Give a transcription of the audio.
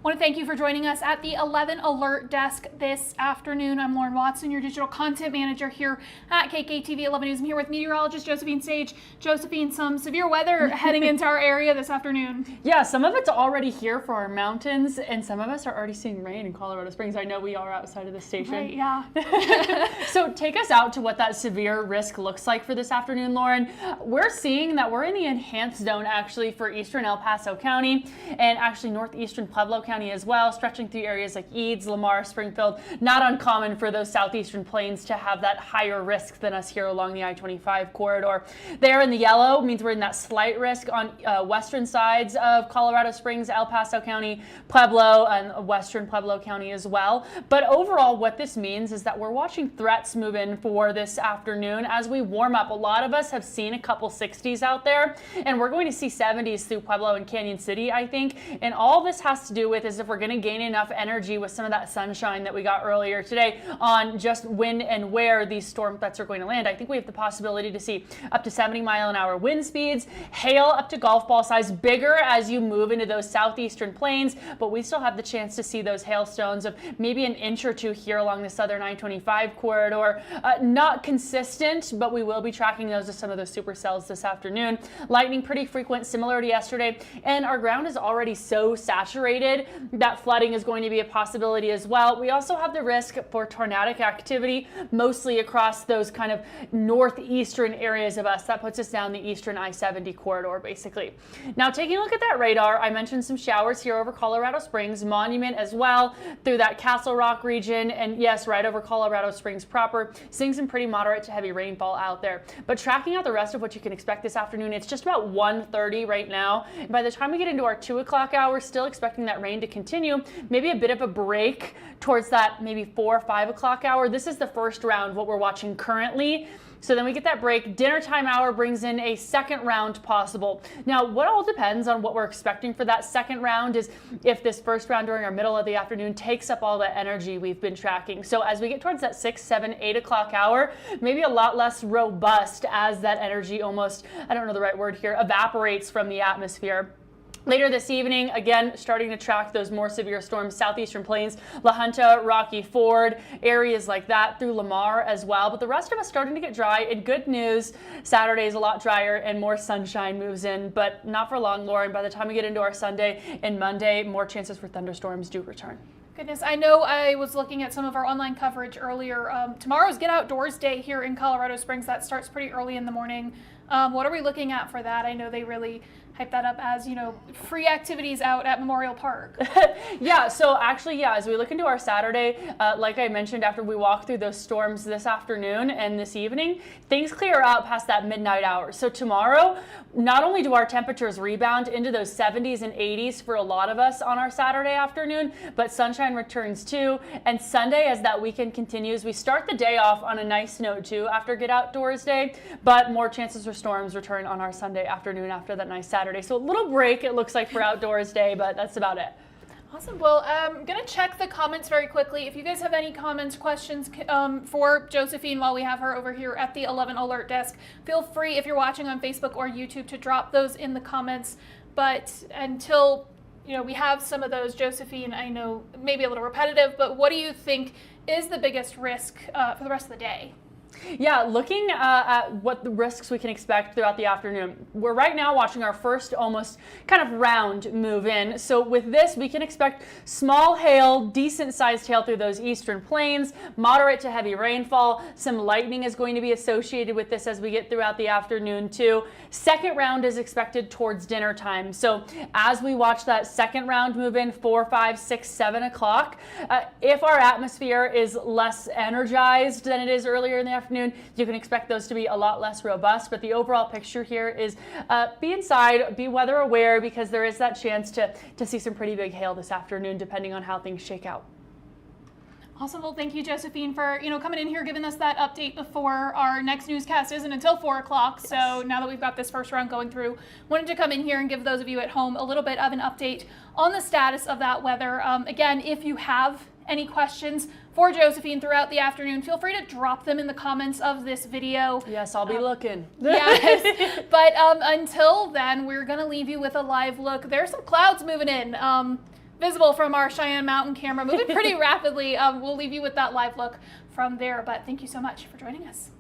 I want to thank you for joining us at the 11 Alert Desk this afternoon. I'm Lauren Watson, your digital content manager here at KKTV 11 News. I'm here with meteorologist Josephine Saige. Josephine, some severe weather heading into our area this afternoon. Yeah, some of it's already here for our mountains, and some of us are already seeing rain in Colorado Springs. I know we are outside of the station. Right, yeah. So take us out to what that severe risk looks like for this afternoon, Lauren. We're seeing that we're in the enhanced zone actually for eastern El Paso County and actually northeastern Pueblo County as well, stretching through areas like Eads, Lamar, Springfield. Not uncommon for those southeastern plains to have that higher risk than us here along the I-25 corridor. There in the yellow means we're in that slight risk on western sides of Colorado Springs, El Paso County, Pueblo, and western Pueblo County as well. But overall, what this means is that we're watching threats move in for this afternoon as we warm up. A lot of us have seen a couple 60s out there, and we're going to see 70s through Pueblo and Canyon City, I think. And all this has to do with is if we're going to gain enough energy with some of that sunshine that we got earlier today on just when and where these storm threats are going to land. I think we have the possibility to see up to 70-mile-an-hour wind speeds, hail up to golf ball size, bigger as you move into those southeastern plains, but we still have the chance to see those hailstones of maybe an inch or two here along the southern I-25 corridor. Not consistent, but we will be tracking those as some of those supercells this afternoon. Lightning pretty frequent, similar to yesterday, and our ground is already so saturated that flooding is going to be a possibility as well. We also have the risk for tornadic activity, mostly across those kind of northeastern areas of us. That puts us down the eastern I-70 corridor, basically. Now, taking a look at that radar, I mentioned some showers here over Colorado Springs, Monument as well, through that Castle Rock region, and yes, right over Colorado Springs proper, seeing some pretty moderate to heavy rainfall out there. But tracking out the rest of what you can expect this afternoon, it's just about 1:30 right now. And by the time we get into our 2 o'clock hour, still expecting that rain to continue, maybe a bit of a break towards that maybe 4 or 5 o'clock hour. This is the first round, what we're watching currently. So then we get that break. Dinner time hour brings in a second round possible. Now, what all depends on what we're expecting for that second round is if this first round during our middle of the afternoon takes up all the energy we've been tracking. So as we get towards that 6, 7, 8 o'clock hour, maybe a lot less robust as that energy almost, I don't know the right word here, evaporates from the atmosphere. Later this evening, again, starting to track those more severe storms, southeastern plains, La Junta, Rocky Ford, areas like that through Lamar as well. But the rest of us starting to get dry. And good news, Saturday is a lot drier and more sunshine moves in, but not for long, Lauren. By the time we get into our Sunday and Monday, more chances for thunderstorms do return. Goodness, I know I was looking at some of our online coverage earlier. Tomorrow's Get Outdoors Day here in Colorado Springs. That starts pretty early in the morning. What are we looking at for that? I know they really hype that up as, you know, free activities out at Memorial Park. Yeah, so actually, yeah, as we look into our Saturday, like I mentioned, after we walk through those storms this afternoon and this evening, things clear out past that midnight hour. So tomorrow, not only do our temperatures rebound into those 70s and 80s for a lot of us on our Saturday afternoon, but sunshine returns too. And Sunday, as that weekend continues, we start the day off on a nice note too after Get Outdoors Day, but more chances for storms return on our Sunday afternoon after that nice Saturday. So a little break, it looks like, for Outdoors Day, but that's about it. Awesome. Well, I'm going to check the comments very quickly. If you guys have any comments, questions for Josephine while we have her over here at the 11 Alert Desk, feel free, if you're watching on Facebook or YouTube, to drop those in the comments. But until, you know, we have some of those, Josephine, I know maybe a little repetitive, but what do you think is the biggest risk for the rest of the day? Yeah, looking at what the risks we can expect throughout the afternoon. We're right now watching our first almost kind of round move in. So with this, we can expect small hail, decent sized hail through those eastern plains, moderate to heavy rainfall. Some lightning is going to be associated with this as we get throughout the afternoon too. Second round is expected towards dinner time. So as we watch that second round move in 4, 5, 6, 7 o'clock, if our atmosphere is less energized than it is earlier in the afternoon, you can expect those to be a lot less robust. But the overall picture here is be inside, be weather aware, because there is that chance to see some pretty big hail this afternoon, depending on how things shake out. Awesome. Well, thank you, Josephine, for coming in here, giving us that update before our next newscast isn't until 4 o'clock. Yes. So now that we've got this first round going through, wanted to come in here and give those of you at home a little bit of an update on the status of that weather. Again, if you have any questions for Josephine throughout the afternoon, feel free to drop them in the comments of this video. Yes, I'll be looking. Yes, but until then, we're going to leave you with a live look. There's some clouds moving in. visible from our Cheyenne Mountain camera, moving pretty rapidly. We'll leave you with that live look from there, but thank you so much for joining us.